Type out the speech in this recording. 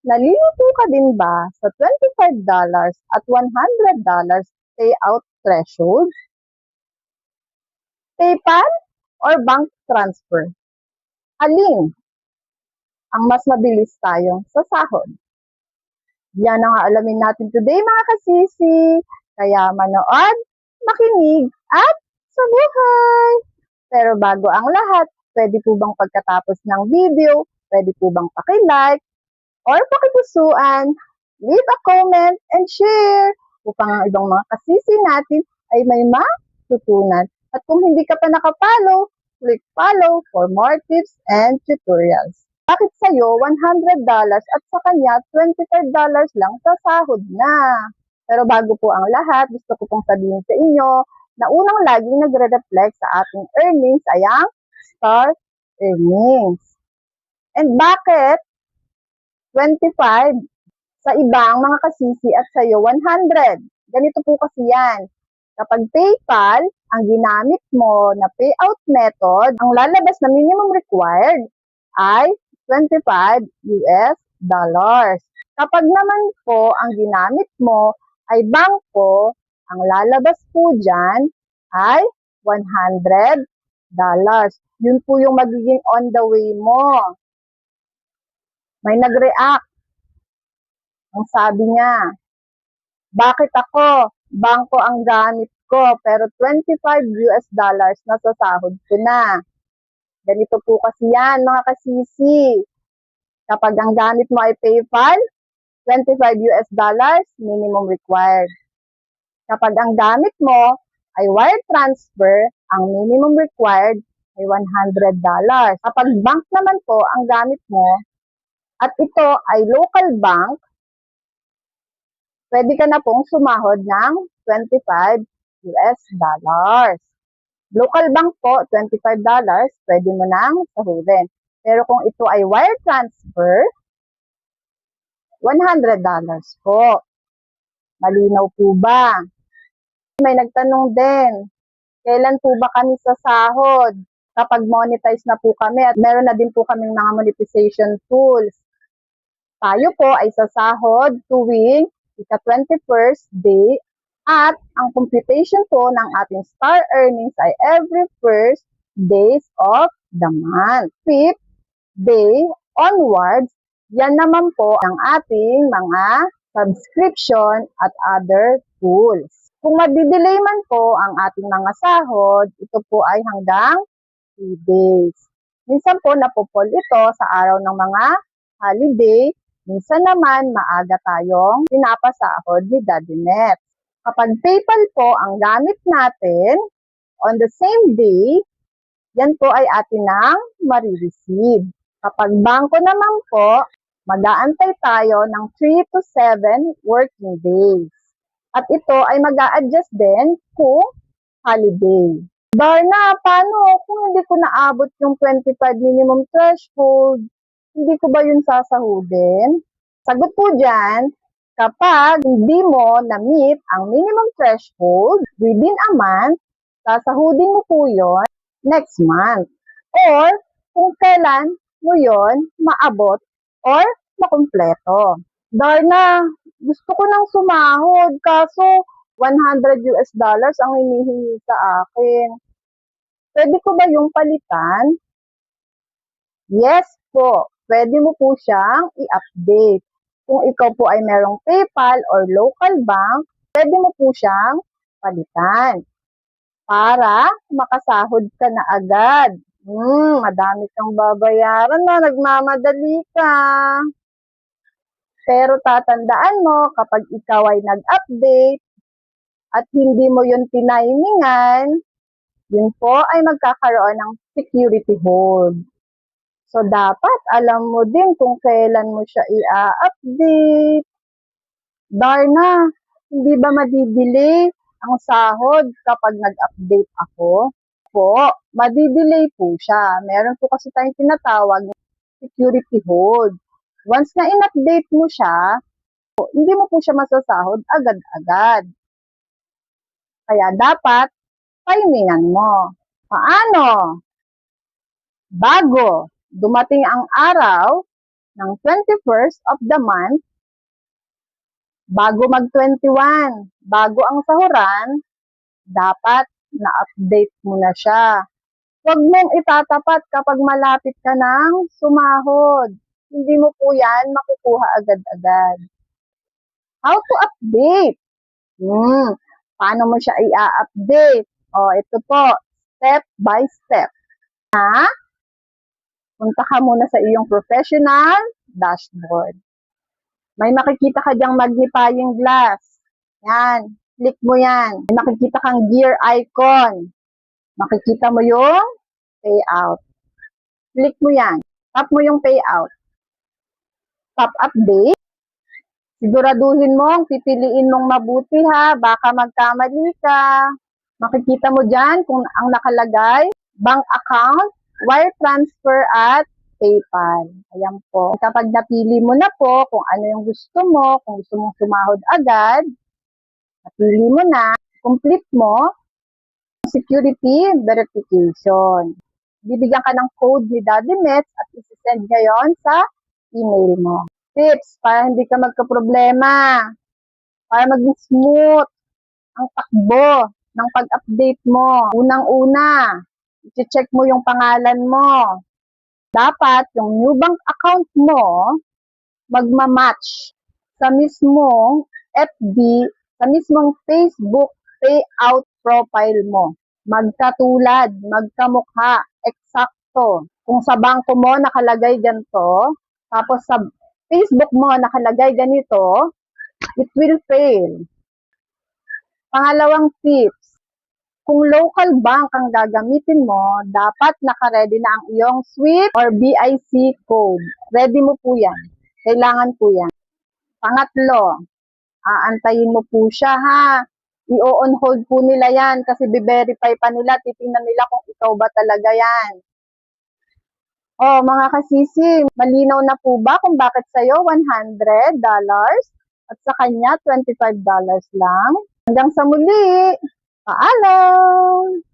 Nalilito ka din ba sa $25 at $100 payout threshold? PayPal or bank transfer? Alin ang mas mabilis tayong sasahod? Yan ang alamin natin today mga kasisi. Kaya manood, makinig, at sabuhay! Pero bago ang lahat, pwede po bang pagkatapos ng video, pwede po bang paki-like or pakipusuan, leave a comment, and share upang ang ibang mga kasisi natin ay may matutunan. At kung hindi ka pa nakapollow, click follow for more tips and tutorials. Bakit sa'yo $100 at sa kanya $25 lang sa sahod na? Pero bago po ang lahat, gusto ko pong sabihin sa inyo na unang laging nagre-reflect sa ating earnings ay ang star earnings. And bakit 25 sa ibang mga kasisi at sa'yo 100? Ganito po kasi yan. Kapag PayPal, ang ginamit mo na payout method, ang lalabas na minimum required ay $25. Kapag naman po ang ginamit mo ay bangko, ang lalabas po dyan ay $100. Yun po yung magiging on the way mo. May nag-react. Ang sabi niya, bakit ako? Bangko ang gamit ko, pero $25 na sa sahod ko na. Ganito po kasi yan, mga kasisi. Kapag ang gamit mo ay PayPal, $25 minimum required. Kapag ang gamit mo ay wire transfer, ang minimum required ay $100. Kapag bank naman po ang gamit mo, at ito ay local bank, pwede ka na pong sumahod ng $25. Local bank po, $25, pwede mo nang sahurin. Pero kung ito ay wire transfer, $100 po. Malinaw po ba? May nagtanong din, kailan po ba kami sasahod? Kapag monetize na po kami at meron na din po kaming mga monetization tools. Tayo po ay sasahod tuwing ika-21st day at ang computation po ng ating star earnings ay every first days of the month. 5th day onwards, yan naman po ang ating mga subscription at other tools. Kung madidelay man po ang ating mga sahod, ito po ay hanggang 3 days. Minsan po napupol ito sa araw ng mga holiday. Minsan naman maaga tayong pinapasahod ni Daddy Net. Kapag PayPal po ang gamit natin, on the same day, yan po ay atin nang marireceive. Kapag bangko naman po, mag-aantay tayo ng 3 to 7 working days. At ito ay mag-a-adjust din kung holiday. Darna, paano kung hindi ko naabot yung 25 minimum threshold? Hindi ko ba yun sasahudin? Sagot po dyan, kapag hindi mo na-meet ang minimum threshold within a month, sasahudin mo po yun next month. Or kung kailan mo yun maabot or makumpleto. Darna, gusto ko nang sumahod, kaso $100 ang hinihingi sa akin. Pwede ko ba yung palitan? Yes po, pwede mo po siyang i-update. Kung ikaw po ay merong PayPal or local bank, pwede mo po siyang palitan para makasahod ka na agad. Madami kang babayaran na, nagmamadali ka. Pero tatandaan mo, kapag ikaw ay nag-update at hindi mo yun tinimingan, yun po ay magkakaroon ng security hold. So, dapat alam mo din kung kailan mo siya i-update. Darna, hindi ba madidelay ang sahod kapag nag-update ako? Po, madidelay po siya. Meron po kasi tayong tinatawag na security hold. Once na in-update mo siya, hindi mo po siya masasahod agad-agad. Kaya dapat, timingan mo. Paano? Bago dumating ang araw ng 21st of the month, bago mag-21, bago ang sahuran, dapat na-update mo na siya. Huwag mong itatapat kapag malapit ka ng sumahod. Hindi mo po yan makukuha agad-agad. How to update? Paano mo siya i-update? Ito po, step by step. Punta ka muna sa iyong professional dashboard. May makikita ka diyang magnifying glass. Yan, click mo yan. May makikita kang gear icon. Makikita mo yung payout. Click mo yan. Tap mo yung payout. Tap update. Siguraduhin mong pipiliin mong mabuti ha. Baka magkamali ka. Makikita mo dyan kung ang nakalagay, bank account, wire transfer at PayPal. Ayan po. Kapag napili mo na po kung ano yung gusto mo, kung gusto mong sumahod agad, napili mo na, complete mo, security verification. Bibigyan ka ng code ni Daddy Mets at isi-send ngayon sa email mo. Tips para hindi ka magka-problema, para maging smooth ang takbo ng pag-update mo. Unang-una, i-check mo yung pangalan mo. Dapat yung new bank account mo magmamatch sa mismong FB, sa mismong Facebook payout profile mo. Magkatulad, magkamukha, eksakto. Kung sa bangko mo nakalagay ganito, tapos sa Facebook mo nakalagay ganito, it will fail. Pangalawang tips, kung local bank ang gagamitin mo, dapat nakaredy na ang iyong SWIFT or BIC code. Ready mo po yan. Kailangan po yan. Pangatlo, aantayin mo po siya ha. I-on hold po nila yan kasi be-verify pa nila, titingnan nila kung ikaw ba talaga yan. Mga kasisi, malinaw na po ba kung bakit sa'yo $100 at sa kanya $25 lang? Hanggang sa muli, paalam!